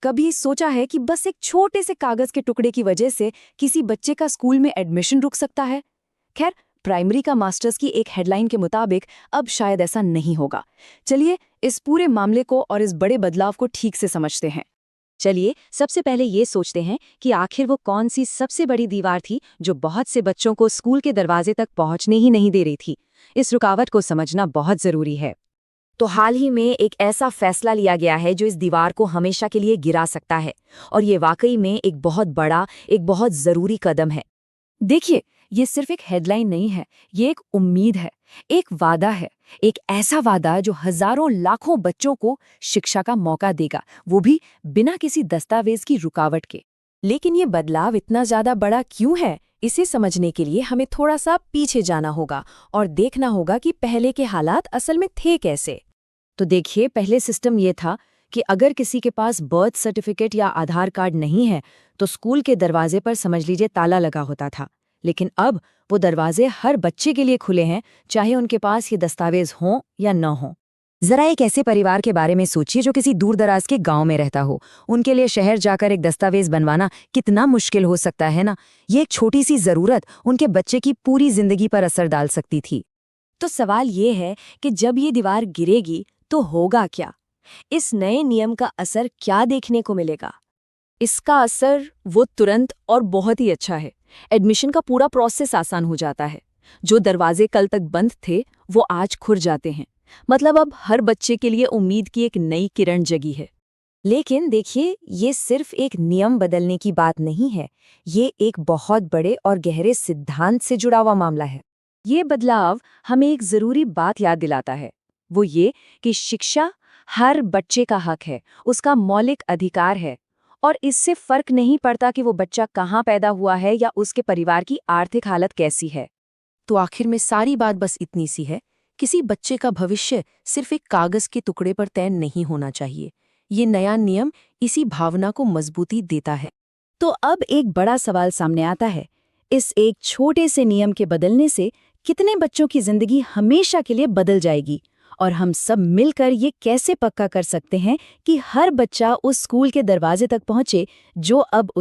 कभी सोचा है कि बस एक छोटे से कागज के टुकड़े की वजह से किसी बच्चे का स्कूल में एडमिशन रुक सकता है? खैर, प्राइमरी का मास्टर्स की एक हेडलाइन के मुताबिक अब शायद ऐसा नहीं होगा। चलिए इस पूरे मामले को और इस बड़े बदलाव को ठीक से समझते हैं। चलिए सबसे पहले ये सोचते हैं कि आखिर वो कौन सी सबसे बड़ी दीवार थी जो बहुत से बच्चों को स्कूल के दरवाजे तक पहुंचने ही नहीं दे रही थी। इस रुकावट को समझना बहुत जरूरी है। तो हाल ही में एक ऐसा फैसला लिया गया है जो इस दीवार को हमेशा के लिए गिरा सकता है, और ये वाकई में एक बहुत बड़ा, एक बहुत जरूरी कदम है। देखिए, ये सिर्फ एक हेडलाइन नहीं है, ये एक उम्मीद है, एक वादा है, एक ऐसा वादा जो हजारों लाखों बच्चों को शिक्षा का मौका देगा, वो भी बिना किसी दस्तावेज की रुकावट के। लेकिन ये बदलाव इतना ज्यादा बड़ा क्यों है, इसे समझने के लिए हमें थोड़ा सा पीछे जाना होगा और देखना होगा कि पहले के हालात असल में थे कैसे। तो देखिए, पहले सिस्टम ये था कि अगर किसी के पास बर्थ सर्टिफिकेट या आधार कार्ड नहीं है तो स्कूल के दरवाजे पर समझ लीजिए ताला लगा होता था। लेकिन अब वो दरवाजे हर बच्चे के लिए खुले हैं, चाहे उनके पास ये दस्तावेज हों या न हों। जरा एक ऐसे परिवार के बारे में सोचिए जो किसी दूर दराज के गांव में रहता हो। उनके लिए शहर जाकर एक दस्तावेज बनवाना कितना मुश्किल हो सकता है ना। ये एक छोटी सी जरूरत उनके बच्चे की पूरी जिंदगी पर असर डाल सकती थी। तो सवाल ये है कि जब ये दीवार गिरेगी तो होगा क्या? इस नए नियम का असर क्या देखने को मिलेगा? इसका असर वो तुरंत और बहुत ही अच्छा है। एडमिशन का पूरा प्रोसेस आसान हो जाता है। जो दरवाजे कल तक बंद थे वो आज खुल जाते हैं। मतलब अब हर बच्चे के लिए उम्मीद की एक नई किरण जगी है। लेकिन देखिए, ये सिर्फ एक नियम बदलने की बात नहीं है, ये एक बहुत बड़े और गहरे सिद्धांत से जुड़ा हुआ मामला है। ये बदलाव हमें एक जरूरी बात याद दिलाता है, वो ये कि शिक्षा हर बच्चे का हक है, उसका मौलिक अधिकार है, और इससे फर्क नहीं पड़ता कि वो बच्चा कहाँ पैदा हुआ है या उसके परिवार की आर्थिक हालत कैसी है। तो आखिर में सारी बात बस इतनी सी है, किसी बच्चे का भविष्य सिर्फ एक कागज के टुकड़े पर तय नहीं होना चाहिए। ये नया नियम इसी भावना को मजबूती देता है। तो अब एक बड़ा सवाल सामने आता है, इस एक छोटे से नियम के बदलने से कितने बच्चों की जिंदगी हमेशा के लिए बदल जाएगी, और हम सब मिलकर ये कैसे पक्का कर सकते हैं कि हर बच्चा उस स्कूल के दरवाजे तक पहुंचे जो अब